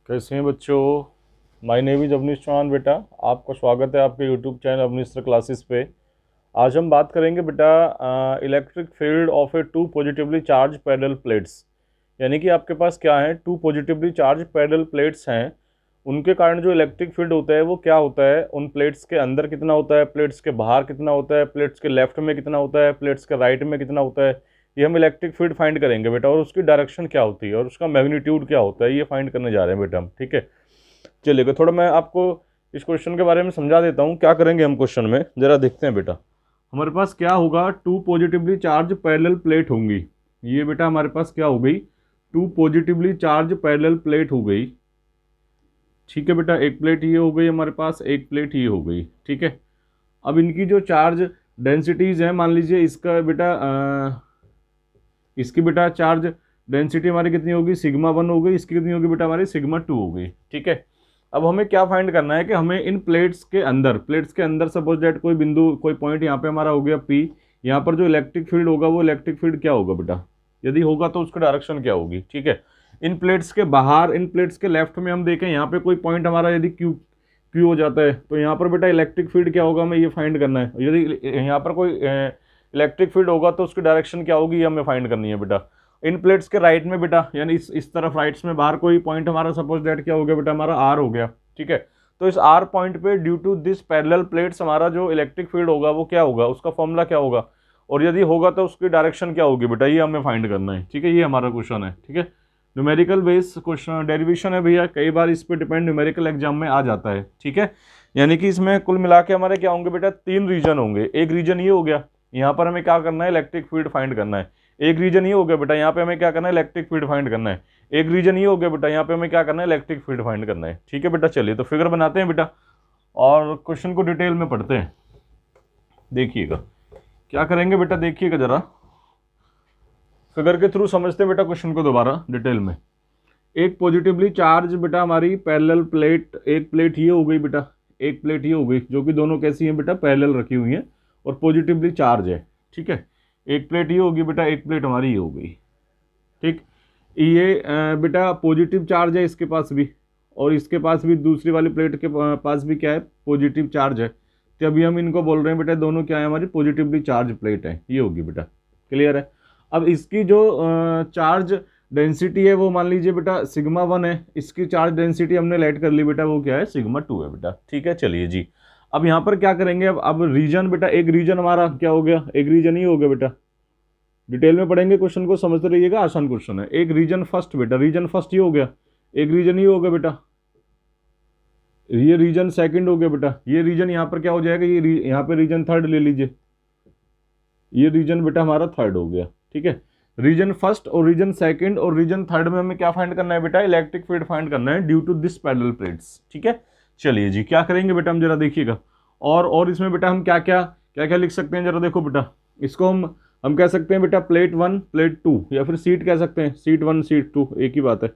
कैसे हैं बच्चों। My name is Avneesh Chauhan बेटा। आपका स्वागत है आपके YouTube channel Avneesh sir classes पे। आज हम बात करेंगे बेटा electric field of a two positively charged parallel plates. यानी कि आपके पास क्या है, two positively charged parallel plates हैं। उनके कारण जो इलेक्ट्रिक फील्ड होता है वो क्या होता है, उन प्लेट्स के अंदर कितना होता है, प्लेट्स के बाहर कितना होता है, प्लेट्स के लेफ्ट में कितना होता है, प्लेट्स के राइट में कितना होता है। ये हम इलेक्ट्रिक फील्ड फाइंड करेंगे बेटा, और उसकी डायरेक्शन क्या होती है और उसका मैग्नीट्यूड क्या होता है, ये फाइंड करने जा रहे हैं बेटा हम। ठीक है, चलिएगा थोड़ा मैं आपको इस क्वेश्चन के बारे में समझा देता हूँ। क्या करेंगे हम क्वेश्चन में, जरा देखते हैं बेटा। हमारे पास क्या होगा, two positively charged parallel plate होंगी। ये बेटा हमारे पास क्या हो गई, two positively charged parallel plate हो गई। ठीक है बेटा, एक प्लेट ये हो गई हमारे पास, एक प्लेट ये हो गई। ठीक है, अब इनकी जो चार्ज डेंसिटीज हैं, मान लीजिए इसका बेटा इसकी बेटा चार्ज डेंसिटी हमारी कितनी होगी, सिग्मा 1 हो गई। इसकी कितनी होगी बेटा, हमारी सिग्मा 2 हो गई। ठीक है, अब हमें क्या फाइंड करना है कि हमें इन प्लेट्स के अंदर सपोज दैट कोई बिंदु, कोई पॉइंट यहाँ पे हमारा हो गया P। यहाँ पर जो इलेक्ट्रिक फील्ड होगा वो इलेक्ट्रिक फील्ड क्या होगा बेटा, यदि होगा तो उसकी डायरेक्शन क्या होगी। ठीक है, इन प्लेट्स के बाहर, इन प्लेट्स के लेफ्ट में हम देखें, यहाँ पे कोई पॉइंट हमारा यदि क्यू हो जाता है तो यहाँ पर बेटा इलेक्ट्रिक फील्ड क्या होगा, हमें ये फाइंड करना है। यदि यहाँ पर कोई इलेक्ट्रिक फील्ड होगा तो उसकी डायरेक्शन क्या होगी, ये हमें फाइंड करनी है बेटा। इन प्लेट्स के राइट में बेटा, यानी इस तरफ राइट्स में बाहर कोई पॉइंट हमारा सपोज दैट क्या हो गया बेटा, हमारा आर हो गया। ठीक है, तो इस आर पॉइंट पे due to this parallel plates हमारा जो इलेक्ट्रिक फील्ड होगा वो क्या होगा, उसका फॉर्मूला क्या होगा, और यदि होगा तो उसकी डायरेक्शन क्या होगी बेटा, ये हमें फाइंड करना है। ठीक है, ये हमारा क्वेश्चन है। ठीक है, न्यूमेरिकल बेस क्वेश्चन डेरिवेशन है भैया, कई बार इस पे डिपेंड न्यूमेरिकल एग्जाम में आ जाता है। ठीक है, यानी कि इसमें कुल मिला के हमारे क्या होंगे बेटा, 3 रीजन होंगे। एक रीजन ये हो गया, यहाँ पर हमें क्या करना है, इलेक्ट्रिक फील्ड फाइंड करना है। एक रीजन ये हो गया बेटा, यहाँ पे हमें क्या करना है, इलेक्ट्रिक फील्ड फाइंड करना है। एक रीजन ये हो गया बेटा, यहाँ पे हमें क्या करना है, इलेक्ट्रिक फील्ड फाइंड करना है। ठीक है बेटा, चलिए तो फिगर बनाते हैं बेटा और क्वेश्चन को डिटेल में पढ़ते हैं। देखिएगा क्या करेंगे बेटा, देखिएगा जरा, फिगर के थ्रू समझते हैं बेटा क्वेश्चन को दोबारा डिटेल में। एक पॉजिटिवली चार्ज बेटा हमारी पैरेलल प्लेट, एक प्लेट ये हो गई बेटा, एक प्लेट ये हो गई, जो कि दोनों कैसी हैं बेटा, पैरेलल रखी हुई हैं और पॉजिटिवली चार्ज है। ठीक है, एक प्लेट ये होगी बेटा, एक प्लेट हमारी ये हो गई। ठीक, ये बेटा पॉजिटिव चार्ज है इसके पास भी, और इसके पास भी, दूसरी वाली प्लेट के पास भी क्या है, पॉजिटिव चार्ज है। तो अभी हम इनको बोल रहे हैं बेटा, दोनों क्या है, हमारी पॉजिटिवली चार्ज प्लेट है, ये होगी बेटा। क्लियर है। अब इसकी जो चार्ज डेंसिटी है वो मान लीजिए बेटा सिग्मा 1 है, इसकी चार्ज डेंसिटी हमने लेट कर ली बेटा, वो क्या है, सिग्मा 2 है बेटा। ठीक है, चलिए जी, अब यहाँ पर क्या करेंगे, अब रीजन बेटा, एक रीजन हमारा क्या हो गया, एक रीजन ही हो गया बेटा। डिटेल में पढ़ेंगे क्वेश्चन को, समझते रहिएगा, आसान क्वेश्चन है। एक रीजन फर्स्ट बेटा, रीजन फर्स्ट ये हो गया, एक रीजन ही हो गया बेटा, ये रीजन सेकंड हो गया बेटा, ये रीजन यहाँ पर क्या हो जाएगा, ये यहाँ पे रीजन थर्ड ले लीजिए, ये रीजन बेटा हमारा थर्ड हो गया। ठीक है, रीजन फर्स्ट और रीजन सेकंड और रीजन थर्ड में हमें क्या फाइंड करना है बेटा, इलेक्ट्रिक फील्ड फाइंड करना है due to this parallel plates. ठीक है, चलिए जी क्या करेंगे बेटा, हम जरा देखिएगा। और इसमें बेटा हम क्या क्या लिख सकते हैं, जरा देखो बेटा। इसको हम कह सकते हैं बेटा प्लेट 1 प्लेट 2, या फिर सीट कह सकते हैं, सीट 1 सीट 2 एक ही बात है।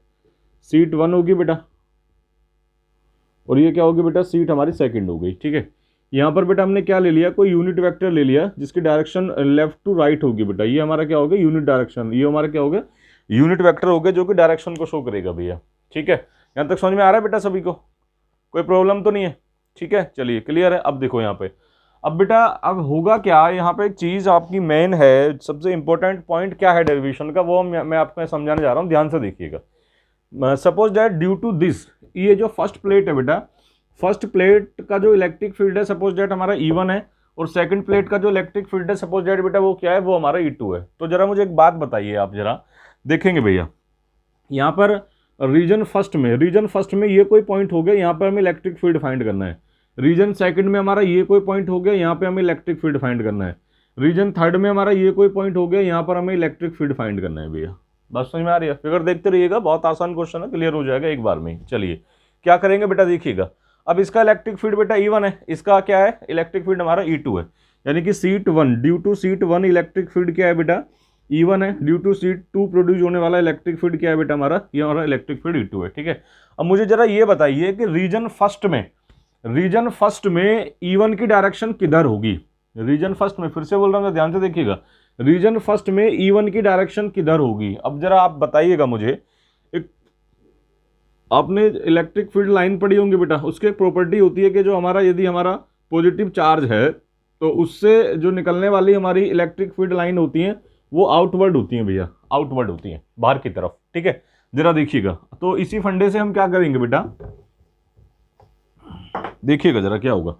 सीट 1 होगी बेटा, और ये क्या होगी बेटा, सीट हमारी सेकंड हो गई। ठीक है, यहाँ पर बेटा हमने क्या ले लिया, कोई यूनिट वेक्टर ले लिया जिसकी डायरेक्शन लेफ्ट टू राइट होगी बेटा, ये हमारा क्या हो गया, यूनिट डायरेक्शन, ये हमारा क्या हो गया, यूनिट वेक्टर हो गया, जो कि डायरेक्शन को शो करेगा भैया। ठीक है, यहाँ तक समझ में आ रहा है बेटा सभी को, कोई प्रॉब्लम तो नहीं है। ठीक है, चलिए क्लियर है। अब देखो यहाँ पे, अब बेटा अब होगा क्या, यहाँ पे एक चीज़ आपकी मेन है, सबसे इंपॉर्टेंट पॉइंट क्या है डेरिवेशन का, वो मैं आपको समझाने जा रहा हूँ, ध्यान से देखिएगा। Suppose that due to this, ये जो फर्स्ट प्लेट है बेटा, फर्स्ट प्लेट का जो इलेक्ट्रिक फील्ड है सपोज दैट हमारा E1 है, और सेकंड प्लेट का जो इलेक्ट्रिक फील्ड है सपोज दैट बेटा वो क्या है, वो हमारा E2 है। तो जरा मुझे एक बात बताइए, आप जरा देखेंगे भैया, यहाँ पर रीजन फर्स्ट में ये कोई पॉइंट हो गया, यहाँ पर हमें इलेक्ट्रिक फील्ड फाइंड करना है। रीजन सेकंड में हमारा ये कोई पॉइंट हो गया, यहाँ पे हमें इलेक्ट्रिक फील्ड फाइंड करना है। रीजन थर्ड में हमारा ये कोई पॉइंट हो गया, यहाँ पर हमें इलेक्ट्रिक फील्ड फाइंड करना है भैया। बात समझ में आ रही है, फिगर देखते रहिएगा, बहुत आसान क्वेश्चन है, क्लियर हो जाएगा एक बार में। चलिए क्या करेंगे बेटा, देखिएगा। अब इसका इलेक्ट्रिक फील्ड बेटा E1 है, इसका क्या है, इलेक्ट्रिक फील्ड हमारा E2 है, यानी कि sheet 1 due to sheet 1 electric field क्या है बेटा, E1 है, ड्यू टू सीट 2 प्रोड्यूस होने वाला इलेक्ट्रिक फील्ड क्या है बेटा, हमारा ये हमारा इलेक्ट्रिक फील्ड E2 है। ठीक है, अब मुझे जरा ये बताइए कि रीजन फर्स्ट में E1 की डायरेक्शन किधर होगी, रीजन फर्स्ट में, फिर से बोल रहा हूँ ध्यान से देखिएगा, रीजन फर्स्ट में E1 की डायरेक्शन किधर होगी। अब जरा आप बताइएगा मुझे, आपने इलेक्ट्रिक फील्ड लाइन पढ़ी होंगी बेटा, उसकी एक प्रॉपर्टी होती है कि जो हमारा, यदि हमारा पॉजिटिव चार्ज है तो उससे जो निकलने वाली हमारी इलेक्ट्रिक फील्ड लाइन होती हैं वो आउटवर्ड होती हैं भैया, आउटवर्ड होती हैं, बाहर की तरफ। ठीक है, जरा देखिएगा। तो इसी फंडे से हम क्या करेंगे बेटा, देखिएगा जरा क्या होगा।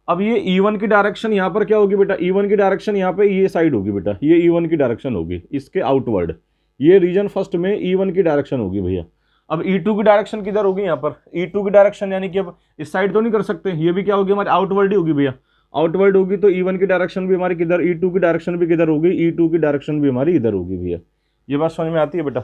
अब ये E1 की डायरेक्शन यहाँ पर क्या होगी बेटा, E1 की डायरेक्शन यहाँ पे ये साइड होगी बेटा, ये E1 की डायरेक्शन होगी इसके आउटवर्ड, ये रीजन फर्स्ट में E1 की डायरेक्शन होगी भैया। अब E2 की डायरेक्शन किधर होगी, यहाँ पर E2 की डायरेक्शन, यानी कि अब इस साइड तो नहीं कर सकते, ये भी क्या होगी हमारी आउटवर्ड ही होगी भैया, आउटवर्ड होगी। तो E1 की डायरेक्शन भी हमारी किधर, E2 की डायरेक्शन भी किधर होगी, E2 की डायरेक्शन भी हमारी इधर होगी भैया। ये बात समझ में आती है बेटा,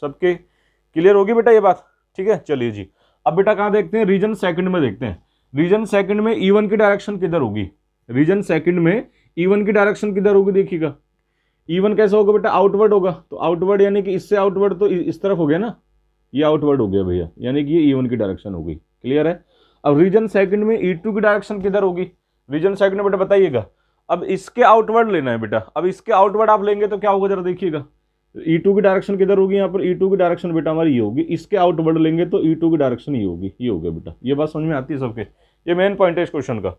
सबके क्लियर होगी बेटा ये बात? ठीक है, चलिए जी। अब बेटा कहाँ देखते हैं, रीजन सेकंड में देखते हैं। रीजन सेकंड में E1 की डायरेक्शन किधर होगी, रीजन सेकंड में E1 की डायरेक्शन किधर होगी, देखिएगा। E1 कैसा होगा बेटा, आउटवर्ड होगा। तो आउटवर्ड यानी कि इससे आउटवर्ड तो इस तरफ हो गया ना, ये आउटवर्ड हो गया भैया, यानी कि ये E1 की डायरेक्शन होगी। क्लियर है? अब रीजन सेकंड में E2 की डायरेक्शन किधर होगी, रीजन सेकंड में बेटा बताइएगा। अब इसके आउटवर्ड लेना है बेटा, अब इसके आउटवर्ड आप लेंगे तो क्या होगा जरा देखिएगा। E2 की डायरेक्शन किधर होगी, यहाँ पर E2 की डायरेक्शन बेटा हमारी ये होगी, इसके आउटवर्ड लेंगे तो E2 की डायरेक्शन ये होगी, ये हो गया बेटा। ये बात समझ में आती है सबके? ये मेन पॉइंट है इस क्वेश्चन का।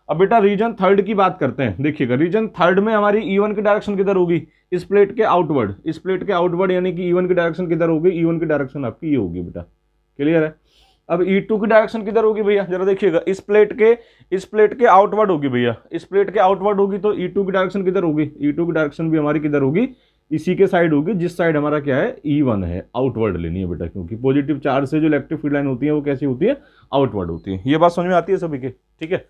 अब बेटा रीजन थर्ड की बात करते हैं, देखिएगा। रीजन थर्ड में हमारी E1 की डायरेक्शन किधर होगी, इस प्लेट के आउटवर्ड, इस प्लेट के आउटवर्ड, यानी कि E1 की डायरेक्शन किधर होगी, E1 की डायरेक्शन आपकी ये होगी बेटा। क्लियर है? अब E2 की डायरेक्शन किधर होगी भैया, जरा देखिएगा, इस प्लेट के आउटवर्ड होगी भैया, इस प्लेट के आउटवर्ड होगी। तो E2 की डायरेक्शन किधर होगी, E2 की डायरेक्शन भी हमारी किधर होगी, इसी के साइड होगी, जिस साइड हमारा क्या है, E1 है। आउटवर्ड लेनी है बेटा, क्योंकि पॉजिटिव चार्ज से जो इलेक्ट्रिक फील्ड लाइन होती है वो कैसी होती है, आउटवर्ड होती है। ये बात समझ में आती है सभी के? ठीक है,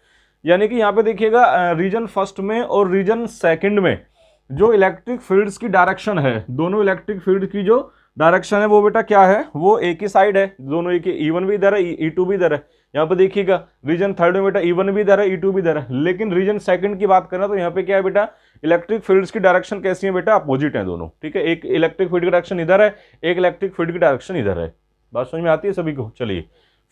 यानी कि यहाँ पे देखिएगा रीजन फर्स्ट में और रीजन सेकंड में जो इलेक्ट्रिक फील्ड्स की डायरेक्शन है, दोनों इलेक्ट्रिक फील्ड की जो डायरेक्शन है वो बेटा क्या है, वो एक ही साइड है, दोनों एक ही, E1 भी इधर है, E2 भी इधर है। यहाँ पे देखिएगा रीजन थर्ड में बेटा E1 भी इधर है, E2 भी इधर है। लेकिन रीजन सेकंड की बात करें तो यहाँ पे क्या है बेटा, इलेक्ट्रिक फील्ड्स की डायरेक्शन कैसी है बेटा, अपोजिट है दोनों। ठीक है, एक इलेक्ट्रिक फील्ड की डायरेक्शन इधर है, एक इलेक्ट्रिक फील्ड की डायरेक्शन इधर है। बात समझ में आती है सभी को? चलिए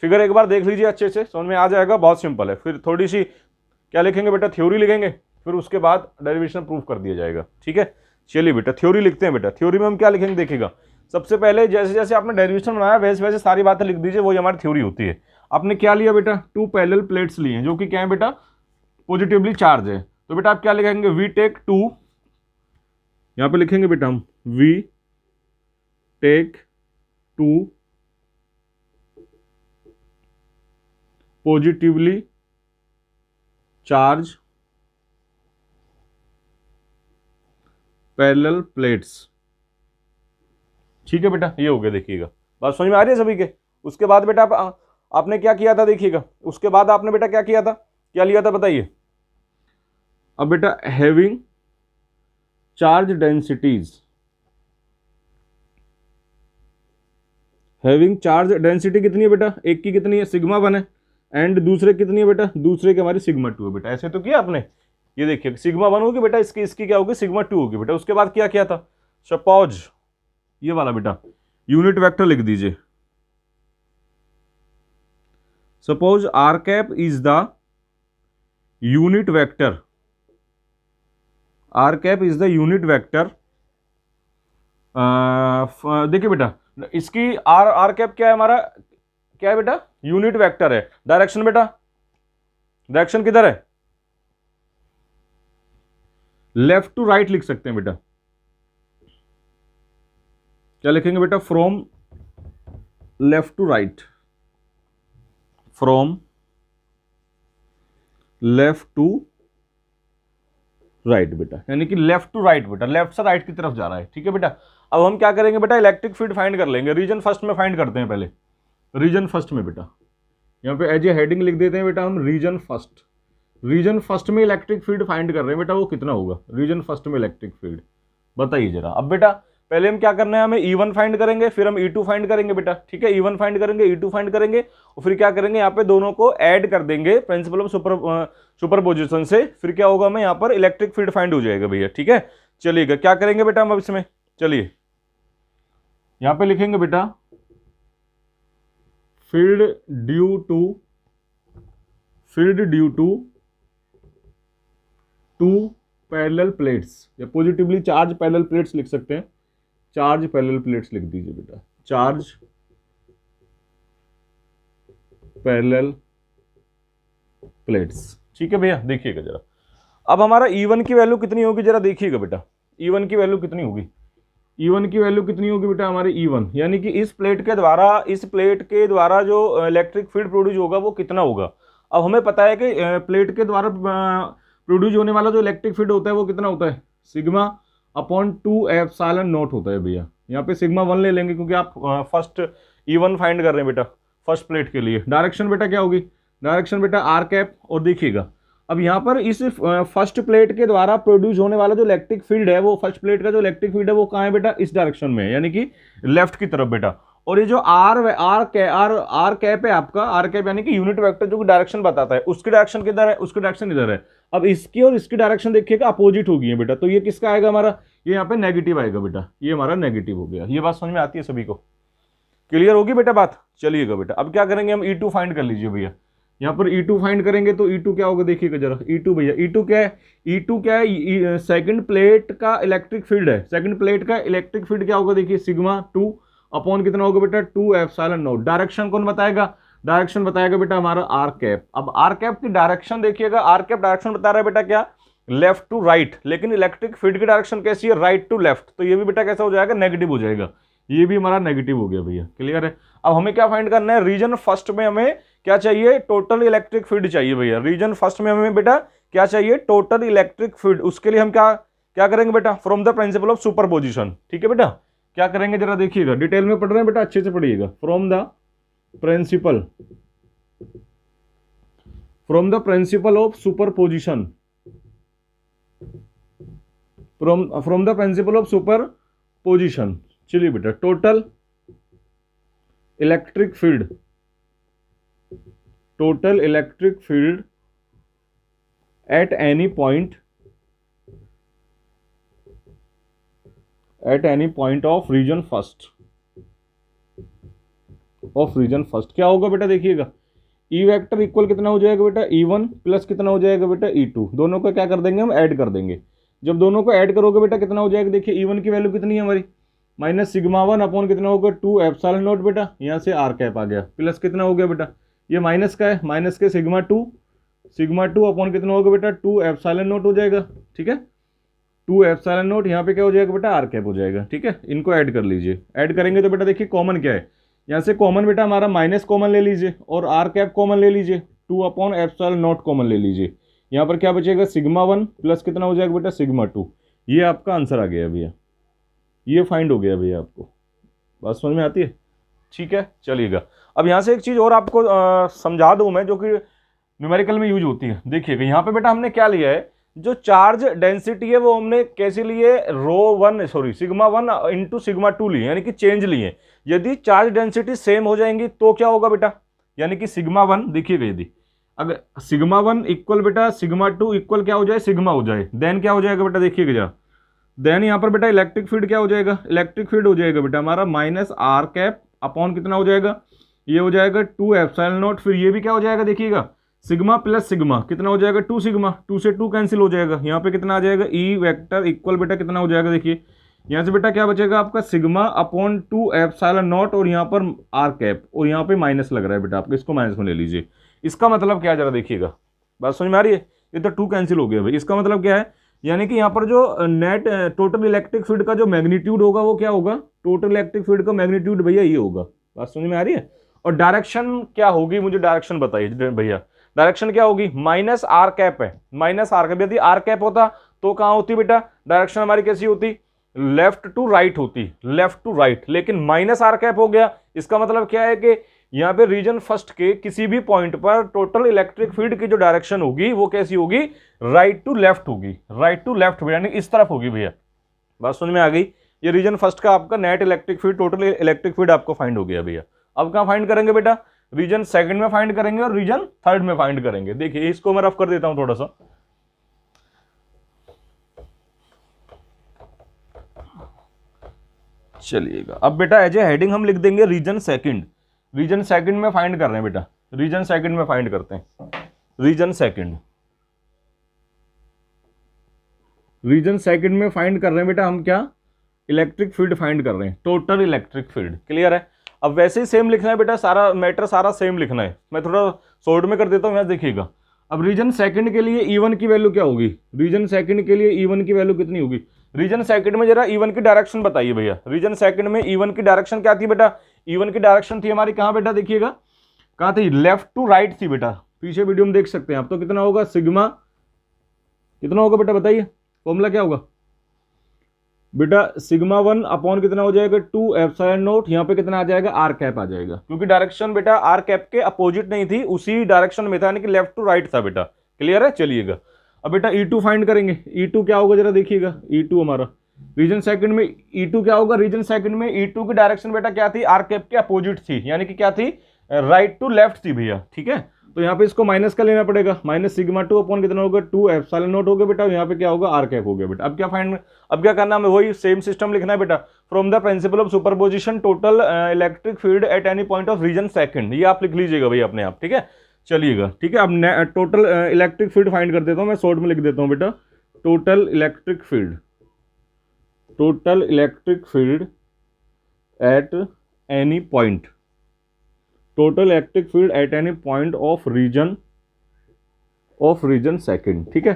फिगर एक बार देख लीजिए, अच्छे से समझ में आ जाएगा, बहुत सिंपल है। फिर थोड़ी सी क्या लिखेंगे बेटा, थ्योरी लिखेंगे, फिर उसके बाद डेरिवेशन प्रूफ कर दिया जाएगा। ठीक है, चलिए बेटा थ्योरी लिखते हैं। बेटा थ्योरी में हम क्या लिखेंगे, देखिएगा। सबसे पहले जैसे जैसे आपने डेरिवेशन बनाया वैसे वैसे सारी बातें लिख दीजिए, वही हमारी थ्योरी होती है। आपने क्या लिया बेटा, 2 पैरेलल प्लेट्स लिए हैं जो कि क्या है बेटा, पॉजिटिवली चार्ज है। तो बेटा आप क्या लिखेंगे, वी टेक 2, यहां पे लिखेंगे बेटा हम we take 2 positively charged parallel plates. ठीक है बेटा, ये हो गया, देखिएगा। बात समझ में आ रही है सभी के? उसके बाद बेटा आपने क्या किया था, देखिएगा। उसके बाद आपने बेटा क्या किया था, क्या लिया था बताइए। अब बेटा having charge densities, having charge density कितनी है बेटा, एक की कितनी है, सिग्मा 1 है, एंड दूसरे कितनी है बेटा, दूसरे की हमारी सिग्मा 2 है बेटा। ऐसे तो किया आपने, ये देखिए सिग्मा 1 होगी बेटा, इसकी क्या होगी, सिग्मा 2 होगी बेटा। उसके बाद क्या किया था, सपोज ये वाला बेटा यूनिट वेक्टर लिख दीजिए। Suppose R cap is the unit vector, R cap is the unit vector. देखिए बेटा इसकी आर कैप क्या है, हमारा क्या है बेटा, यूनिट वेक्टर है। डायरेक्शन बेटा, डायरेक्शन किधर है, लेफ्ट टू राइट लिख सकते हैं बेटा। क्या लिखेंगे बेटा, from left to right, from left to right बेटा, यानी कि लेफ्ट टू राइट बेटा, लेफ्ट से राइट की तरफ जा रहा है। ठीक है बेटा, अब हम क्या करेंगे बेटा, इलेक्ट्रिक फील्ड फाइंड कर लेंगे। रीजन फर्स्ट में फाइंड करते हैं पहले, रीजन फर्स्ट में बेटा, यहाँ पे एज ए हेडिंग लिख देते हैं बेटा हम, रीजन फर्स्ट। रीजन फर्स्ट में इलेक्ट्रिक फील्ड फाइंड कर रहे हैं बेटा, वो कितना होगा रीजन फर्स्ट में इलेक्ट्रिक फील्ड, बताइए जरा। अब बेटा पहले हम क्या करना है, हमें E1 फाइंड करेंगे, फिर हम E2 फाइंड करेंगे बेटा। ठीक है, E1 फाइंड करेंगे, E2 फाइंड करेंगे, और फिर क्या करेंगे, यहाँ पे दोनों को ऐड कर देंगे प्रिंसिपल ऑफ सुपरपोजिशन से। फिर क्या होगा, हमें यहाँ पर इलेक्ट्रिक फील्ड फाइंड हो जाएगा भैया। ठीक है, चलिएगा क्या करेंगे बेटा हम अब इसमें, चलिए यहाँ पे लिखेंगे बेटा field due to two parallel plates, या पॉजिटिवली चार्ज पैरेलल प्लेट्स लिख सकते हैं, चार्ज पैरेलल प्लेट्स लिख दीजिए बेटा, चार्ज पैरेलल प्लेट्स। ठीक है भैया, देखिएगा जरा। अब हमारा E1 की वैल्यू कितनी होगी जरा देखिएगा बेटा, E1 की वैल्यू कितनी होगी, E1 की वैल्यू कितनी होगी बेटा हमारी E1, यानी कि इस प्लेट के द्वारा जो इलेक्ट्रिक फील्ड प्रोड्यूस होगा वो कितना होगा। अब हमें पता है कि प्लेट के द्वारा प्रोड्यूस होने वाला जो इलेक्ट्रिक फील्ड होता है वो कितना होता है, सिग्मा अपॉन 2 एप्सिलॉन नॉट होता है भैया। यहाँ पे सिग्मा 1 ले लेंगे क्योंकि आप फर्स्ट E1 फाइंड कर रहे हैं बेटा फर्स्ट प्लेट के लिए। डायरेक्शन बेटा क्या होगी, डायरेक्शन बेटा आर कैप। और देखिएगा अब यहाँ पर इस फर्स्ट प्लेट के द्वारा प्रोड्यूस होने वाला जो इलेक्ट्रिक फील्ड है, वो फर्स्ट प्लेट का जो इलेक्ट्रिक फील्ड है वो कहाँ है बेटा, इस डायरेक्शन में है, यानी कि लेफ्ट की तरफ बेटा। और ये जो आर कैप है आपका, आर कैप यानी कि यूनिट वेक्टर जो कि डायरेक्शन बताता है, उसकी डायरेक्शन किधर है, उसकी डायरेक्शन इधर है। अब इसकी और इसकी डायरेक्शन देखिएगा अपोजिट होगी है बेटा, तो ये किसका आएगा हमारा, ये यहाँ पे नेगेटिव आएगा बेटा, ये हमारा नेगेटिव हो गया। ये बात समझ में आती है सभी को, क्लियर होगी बेटा बात। चलिएगा बेटा अब क्या करेंगे हम, E2 फाइंड कर लीजिए भैया। यहाँ पर E2 फाइंड करेंगे तो E2 क्या होगा देखिएगा जरा, E2 भैया, E2 क्या है, E2 क्या है, सेकंड प्लेट का इलेक्ट्रिक फील्ड है, सेकंड प्लेट का इलेक्ट्रिक फील्ड क्या होगा देखिए, सिग्मा 2 अपॉन कितना होगा बेटा, 2 एप्सिलॉन नॉट। डायरेक्शन कौन बताएगा, डायरेक्शन बताएगा बेटा हमारा आर कैप। अब आर कैप की डायरेक्शन देखिएगा, आर कैप डायरेक्शन बता रहा है बेटा क्या, लेफ्ट टू राइट, लेकिन इलेक्ट्रिक फील्ड की डायरेक्शन कैसी है, राइट टू लेफ्ट, तो ये भी बेटा कैसा हो जाएगा, नेगेटिव हो जाएगा। ये भी हमारा नेगेटिव हो गया भैया, क्लियर है। अब हमें क्या फाइंड करना है, रीजन फर्स्ट में हमें क्या चाहिए, टोटल इलेक्ट्रिक फील्ड चाहिए भैया। रीजन फर्स्ट में हमें बेटा क्या चाहिए, टोटल इलेक्ट्रिक फील्ड। उसके लिए हम क्या करेंगे बेटा, from the principle of superposition. ठीक है बेटा, क्या करेंगे जरा देखिएगा, डिटेल में पढ़ रहे हैं बेटा, अच्छे से पढ़िएगा। From the principle of superposition, from the principle of superposition. चलिए बेटा, total electric field at any point of region first क्या होगा बेटा देखिएगा, ई वेक्टर इक्वल कितना हो जाएगा बेटा, E1 प्लस कितना हो जाएगा बेटा, E2। दोनों को क्या कर देंगे हम, ऐड कर देंगे। जब दोनों को ऐड करोगे बेटा कितना हो जाएगा देखिए, E1 की वैल्यू कितनी है हमारी, माइनस सिग्मा 1 अपॉन कितना होगा, 2 एप्सिलॉन नॉट बेटा, यहाँ से आर कैप आ गया, प्लस कितना हो गया बेटा, ये माइनस का है, माइनस के सिग्मा 2 अपॉन कितना होगा बेटा, 2 एप्सिलॉन नॉट हो जाएगा। ठीक है, 2 एप्सिलॉन नॉट, यहाँ पे क्या हो जाएगा बेटा, आर कैप हो जाएगा। ठीक है, इनको ऐड कर लीजिए। ऐड करेंगे तो बेटा देखिए कॉमन क्या है, यहाँ से कॉमन बेटा हमारा माइनस कॉमन ले लीजिए और आर कैप कॉमन ले लीजिए, 2 अपॉन एप्सिलॉन नॉट कॉमन ले लीजिए। यहाँ पर क्या बचेगा, सिग्मा 1 प्लस कितना हो जाएगा बेटा, सिग्मा 2। ये आपका आंसर आ गया भैया, ये फाइंड हो गया भैया। आपको बात समझ में आती है, ठीक है। चलिएगा अब यहाँ से एक चीज़ और आपको समझा दूँ मैं, जो कि न्यूमेरिकल में यूज होती है। देखिएगा यहाँ पे बेटा हमने क्या लिया है, जो चार्ज डेंसिटी है वो हमने कैसे लिए, सिग्मा 1 इंटू सिग्मा 2 लिए, यानी कि चेंज लिए। यदि चार्ज डेंसिटी सेम हो जाएंगी तो क्या होगा बेटा, यानी कि सिग्मा 1 देखिएगा, यदि अगर सिग्मा 1 इक्वल बेटा सिग्मा 2 इक्वल क्या हो जाए, सिग्मा हो जाए, देन क्या हो जाएगा बेटा देखिएगा जरा, देन यहाँ पर बेटा इलेक्ट्रिक फील्ड क्या हो जाएगा, इलेक्ट्रिक फील्ड हो जाएगा बेटा हमारा माइनस आर कैप अपॉन कितना हो जाएगा, ये हो जाएगा 2 एप्सिलॉन नॉट। फिर ये भी क्या हो जाएगा देखिएगा, सिग्मा प्लस सिग्मा कितना हो जाएगा, 2 सिग्मा, 2 से 2 कैंसिल हो जाएगा, यहाँ पे कितना आ जाएगा, ई वेक्टर इक्वल बेटा कितना हो जाएगा देखिए, यहाँ से बेटा क्या बचेगा आपका, सिग्मा अपॉन 2 एप्सिलॉन नॉट और यहाँ पर आर कैप, और यहाँ पे माइनस लग रहा है बेटा आपको, इसको माइनस में ले लीजिए। इसका मतलब क्या है जरा देखिएगा, बात समझ में आ रही है, ये तो 2 कैंसिल हो गया भाई। इसका मतलब क्या है, यानी कि यहाँ पर जो नेट टोटल इलेक्ट्रिक फील्ड का जो मैग्नीट्यूड होगा वो क्या होगा, टोटल इलेक्ट्रिक फील्ड का मैग्नीट्यूड भैया ये होगा। बात समझ में आ रही है। और डायरेक्शन क्या होगी, मुझे डायरेक्शन बताइए भैया, डायरेक्शन क्या होगी, माइनस आर कैप है, माइनस आर कैप। यदि आर कैप होता तो कहाँ होती बेटा, डायरेक्शन हमारी कैसी होती, लेफ्ट टू राइट होती, लेफ्ट टू राइट, लेकिन माइनस आर कैप हो गया। इसका मतलब क्या है कि यहाँ पे रीजन फर्स्ट के किसी भी पॉइंट पर टोटल इलेक्ट्रिक फील्ड की जो डायरेक्शन होगी वो कैसी होगी, राइट टू लेफ्ट होगी, राइट टू लेफ्ट यानी इस तरफ होगी भैया। बात समझ में आ गई। ये रीजन फर्स्ट का आपका net electric field, total electric field आपको फाइंड हो गया भैया। अब कहाँ फाइंड करेंगे बेटा, रीजन सेकंड में फाइंड करेंगे और रीजन थर्ड में फाइंड करेंगे। देखिए इसको मैं रफ कर देता हूं थोड़ा सा, चलिएगा। अब बेटा एज ए हेडिंग हम लिख देंगे रीजन सेकंड। रीजन सेकंड में फाइंड कर रहे हैं बेटा, रीजन सेकंड में फाइंड करते हैं, रीजन सेकंड, रीजन सेकंड में फाइंड कर रहे हैं बेटा हम क्या, इलेक्ट्रिक फील्ड फाइंड कर रहे हैं, टोटल इलेक्ट्रिक फील्ड। क्लियर है। अब वैसे ही सेम लिखना है बेटा, सारा मैटर सारा सेम लिखना है। मैं थोड़ा शॉर्ट में कर देता हूँ, यहाँ देखिएगा। अब रीजन सेकंड के लिए E1 की वैल्यू क्या होगी, रीजन सेकंड के लिए E1 की वैल्यू कितनी होगी? रीजन सेकंड में जरा E1 की डायरेक्शन बताइए भैया। रीजन सेकंड में E1 की डायरेक्शन क्या थी बेटा? E1 की डायरेक्शन थी हमारी कहाँ बेटा, देखिएगा कहाँ थी, लेफ्ट टू राइट थी बेटा। पीछे वीडियो में देख सकते हैं आप। तो कितना होगा सिग्मा, कितना होगा बेटा बताइए, फॉर्मूला क्या होगा बेटा? सिग्मा 1 अपॉन कितना हो जाएगा 2 एप्सिलॉन नॉट, यहाँ पे कितना आ जाएगा आर कैप आ जाएगा, क्योंकि डायरेक्शन बेटा आर कैप के अपोजिट नहीं थी, उसी डायरेक्शन में था, यानी कि लेफ्ट टू राइट था बेटा। क्लियर है? चलिएगा अब बेटा E2 फाइंड करेंगे। E2 क्या होगा जरा देखिएगा, E2 हमारा रीजन सेकंड में E2 क्या होगा? रीजन सेकंड में E2 की डायरेक्शन बेटा क्या थी, आर कैप के अपोजिट थी, यानी कि क्या थी, राइट टू लेफ्ट थी भैया। ठीक है, तो यहाँ पे इसको माइनस का लेना पड़ेगा, माइनस सिग्मा 2 अपॉन कितना होगा 2 एप्सिलॉन नॉट हो गया बेटा, यहाँ पे क्या होगा आर कैप हो गया बेटा। अब क्या करना है, वही सेम सिस्टम लिखना है बेटा। From the principle of superposition total electric field at any point of region second, ये आप लिख लीजिएगा भैया अपने आप। ठीक है, चलिएगा ठीक है। अब टोटल इलेक्ट्रिक फील्ड फाइंड कर देता हूँ, मैं शॉर्ट में लिख देता हूँ बेटा। Total electric field, total electric field at any point, total electric field at any point of region second. ठीक है,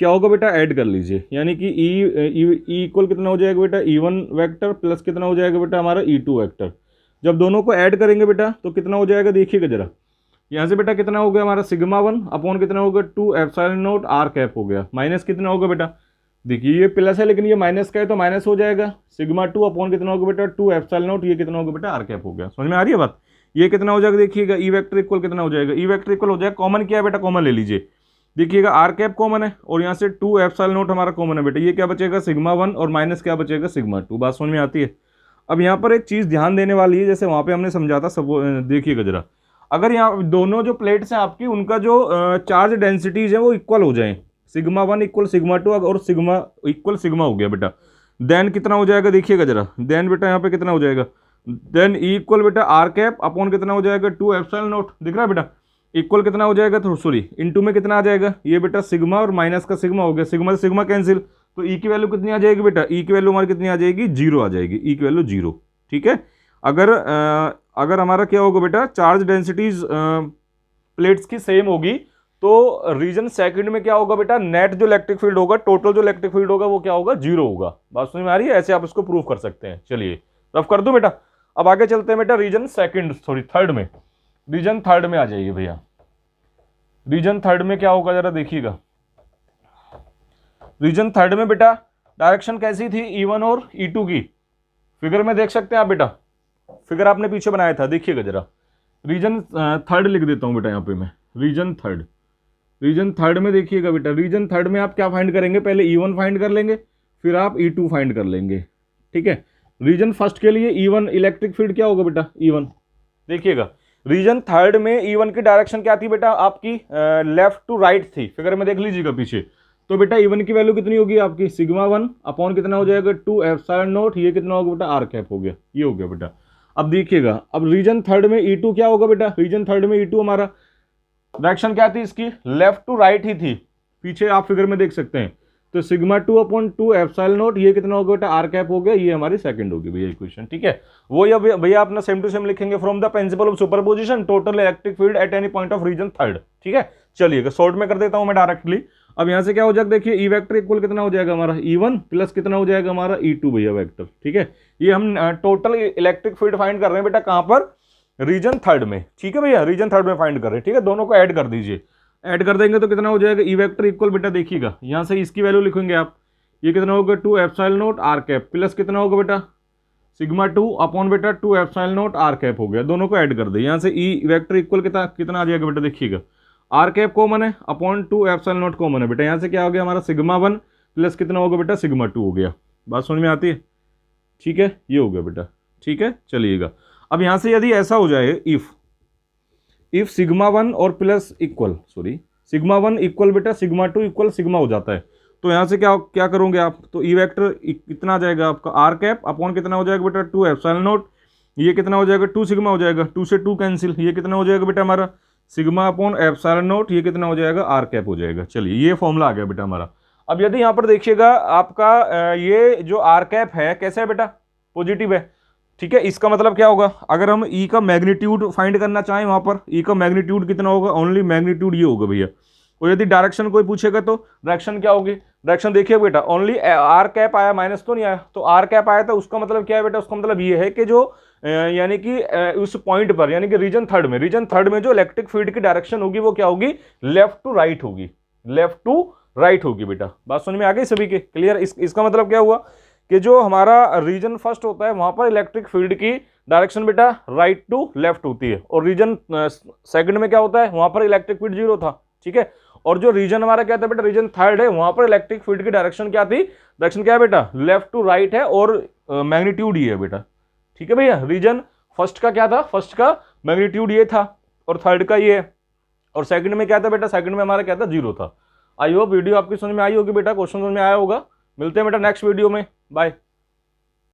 क्या होगा बेटा, ऐड कर लीजिए, यानी कि ई इक्वल कितना हो जाएगा बेटा, E1 वेक्टर प्लस कितना हो जाएगा बेटा हमारा E2 वेक्टर। जब दोनों को ऐड करेंगे बेटा तो कितना हो जाएगा देखिएगा जरा, यहाँ से बेटा कितना हो गया हमारा सिग्मा 1 अपॉन कितना होगा 2 एप्सिलॉन नॉट आर कैप हो गया, माइनस कितना होगा बेटा, देखिए ये प्लस है लेकिन ये माइनस का है तो माइनस हो जाएगा, सिग्मा 2 अपॉन कितना होगा बेटा 2 एप्सिलॉन नॉट, ये कितना होगा बेटा आर कैप हो गया। समझ में आ रही है बात? ये कितना हो जाएगा देखिएगा, ई वेक्टर इक्वल कितना हो जाएगा, ई वेक्टर इक्वल हो जाएगा, कॉमन क्या है बेटा, कॉमन ले लीजिए, देखिएगा आर कैप कॉमन है और यहाँ से 2 एप्सिलॉन नॉट हमारा कॉमन है बेटा, ये क्या बचेगा सिग्मा 1 और माइनस क्या बचेगा सिग्मा 2। बात समझ में आती है? अब यहाँ पर एक चीज़ ध्यान देने वाली है, जैसे वहाँ पे हमने समझा था, सब देखिएगा जरा, अगर यहाँ दोनों जो प्लेट्स हैं आपकी उनका जो चार्ज डेंसिटीज है वो इक्वल हो जाए, सिग्मा 1 इक्वल सिग्मा 2 और सिग्मा इक्वल सिग्मा हो गया बेटा, देन कितना हो जाएगा देखिएगा जरा, देन बेटा यहाँ पे कितना हो जाएगा, देन ई इक्वल बेटा आर कैप अपॉन कितना हो जाएगा 2 एप्सिलॉन नॉट, दिख रहा है बेटा, इक्वल कितना हो जाएगा, तो सॉरी इनटू में कितना आ जाएगा, ये बेटा सिग्मा और माइनस का सिग्मा हो गया, सिग्मा से सिग्मा कैंसिल, तो ई की वैल्यू कितनी आ जाएगी बेटा, ई की वैल्यू हमारी कितनी आ जाएगी 0 आ जाएगी, ई की वैल्यू 0। ठीक है, अगर हमारा क्या होगा बेटा, चार्ज डेंसिटीज प्लेट्स की सेम होगी तो रीजन सेकंड में क्या होगा बेटा, नेट जो इलेक्ट्रिक फील्ड होगा, टोटल जो इलेक्ट्रिक फील्ड होगा वो क्या होगा 0 होगा। बात समझ में आ रही है? ऐसे आप इसको प्रूव कर सकते हैं। चलिए रफ कर दो बेटा। अब आगे चलते हैं बेटा रीजन सेकंड, सॉरी थर्ड में, रीजन थर्ड में आ जाइए भैया। रीजन थर्ड में क्या होगा जरा देखिएगा, रीजन थर्ड में बेटा डायरेक्शन कैसी थी E1 और E2 की, फिगर में देख सकते हैं आप बेटा, फिगर आपने पीछे बनाया था, देखिएगा जरा। रीजन थर्ड लिख देता हूं बेटा यहाँ पे मैं, रीजन थर्ड, रीजन थर्ड में देखिएगा बेटा, रीजन थर्ड में आप क्या फाइंड करेंगे, पहले E1 फाइंड कर लेंगे फिर आप E2 फाइंड कर लेंगे। ठीक है, रीजन फर्स्ट के लिए E1 इलेक्ट्रिक फील्ड क्या होगा बेटा E1, देखिएगा रीजन थर्ड में E1 की डायरेक्शन क्या थी बेटा आपकी, लेफ्ट टू राइट थी, फिगर में देख लीजिएगा पीछे, तो बेटा E1 की वैल्यू कितनी होगी आपकी सिग्मा 1 अपॉन कितना हो जाएगा 2 एप्सिलॉन नॉट, ये कितना होगा बेटा आर कैप हो गया, ये हो गया बेटा। अब देखिएगा, अब रीजन थर्ड में E2 क्या होगा बेटा, रीजन थर्ड में E2 हमारा डायरेक्शन क्या थी इसकी, लेफ्ट टू राइट ही थी, पीछे आप फिगर में देख सकते हैं, तो सिग्मा 2 अपॉन 2 एप्सिलॉन नॉट, ये कितना होगा बेटा आर कैप हो गया, ये हमारी सेकंड होगी भैया इक्वेशन। ठीक है, वो या भैया अपना सेम टू सेम लिखेंगे, from the principle of superposition total electric field at any point of region third. ठीक है, चलिएगा शॉर्ट में कर देता हूं मैं डायरेक्टली। अब यहाँ से क्या हो जाएगा देखिए, ई वेक्टर इक्वल कितना हो जाएगा हमारा E1 प्लस कितना हो जाएगा हमारा E2 भैया वेक्टर। ठीक है, ये हम टोटल इलेक्ट्रिक फील्ड फाइंड कर रहे हैं बेटा, कहाँ पर, रीजन थर्ड में। ठीक है भैया, रीजन थर्ड में फाइंड कर रहे हैं। ठीक है, दोनों को ऐड कर दीजिए, ऐड कर देंगे तो कितना हो जाएगा, ई वेक्टर इक्वल बेटा देखिएगा, यहाँ से इसकी वैल्यू लिखेंगे आप, ये कितना होगा 2 epsilon naught R cap plus कितना होगा बेटा सिग्मा 2 अपॉन बेटा 2 एप्सिलॉन नॉट आर कैप हो गया, दोनों को ऐड कर दे, यहाँ से ई वेक्टर इक्वल कितना आ जाएगा बेटा देखिएगा, आर कैप कॉमन है अपॉन 2 एप्सिलॉन नॉट कॉमन है बेटा, यहाँ से क्या हो गया हमारा सिग्मा 1 प्लस कितना होगा बेटा सिग्मा 2 हो गया। बात समझ में आती है? ठीक है, ये हो गया बेटा। ठीक है, चलिएगा अब यहाँ से यदि ऐसा हो जाए, इफ सिग्मा 1 और plus equal, sorry sigma 1 equal बेटा सिग्मा 2 इक्वल सिग्मा हो जाता है, तो यहाँ से क्या करोगे आप, तो ई वेक्टर कितना आ जाएगा आपका आर कैप अपॉन कितना हो जाएगा बेटा 2 एप्सिलॉन नॉट, ये कितना हो जाएगा 2 सिग्मा हो जाएगा, 2 से 2 कैंसिल, ये कितना हो जाएगा बेटा हमारा सिग्मा अपॉन एप्सिलॉन नॉट, ये कितना हो जाएगा आर कैप हो जाएगा। चलिए ये फॉर्मूला आ गया बेटा हमारा। अब यदि यहाँ पर देखिएगा आपका ये जो आर कैप है कैसा है बेटा, पॉजिटिव है, ठीक है, इसका मतलब क्या होगा, अगर हम ई का मैग्नीट्यूड फाइंड करना चाहें वहां पर ई का मैग्नीट्यूड कितना होगा, ओनली मैग्नीट्यूड ये होगा भैया। और यदि डायरेक्शन कोई पूछेगा तो डायरेक्शन क्या होगी, डायरेक्शन देखिए बेटा ओनली आर कैप आया, माइनस तो नहीं आया, तो आर कैप आया था, उसका मतलब क्या है बेटा, उसका मतलब ये है कि जो यानी कि उस पॉइंट पर यानी कि रीजन थर्ड में जो इलेक्ट्रिक फील्ड की डायरेक्शन होगी वो क्या होगी, लेफ्ट टू राइट होगी, लेफ्ट टू राइट होगी बेटा। बात समझ में आ गई सभी के, क्लियर। इसका मतलब क्या हुआ कि जो हमारा रीजन फर्स्ट होता है वहां पर इलेक्ट्रिक फील्ड की डायरेक्शन बेटा राइट टू लेफ्ट होती है, और रीजन सेकंड में क्या होता है, वहां पर इलेक्ट्रिक फील्ड जीरो था, ठीक है। और जो रीजन हमारा क्या था बेटा, रीजन थर्ड है, वहां पर इलेक्ट्रिक फील्ड की डायरेक्शन क्या थी, डायरेक्शन क्या है बेटा, लेफ्ट टू राइट है, और मैग्नीट्यूड ये है बेटा, ठीक है भैया। रीजन फर्स्ट का क्या था, फर्स्ट का मैग्नीट्यूड ये था, और थर्ड का ये है, और सेकंड में क्या था बेटा, सेकंड में हमारा क्या था, जीरो था। आई होप वीडियो आपकी समझ में आई होगी बेटा, क्वेश्चन समझ में आया होगा। मिलते हैं बेटा नेक्स्ट वीडियो में, बाय।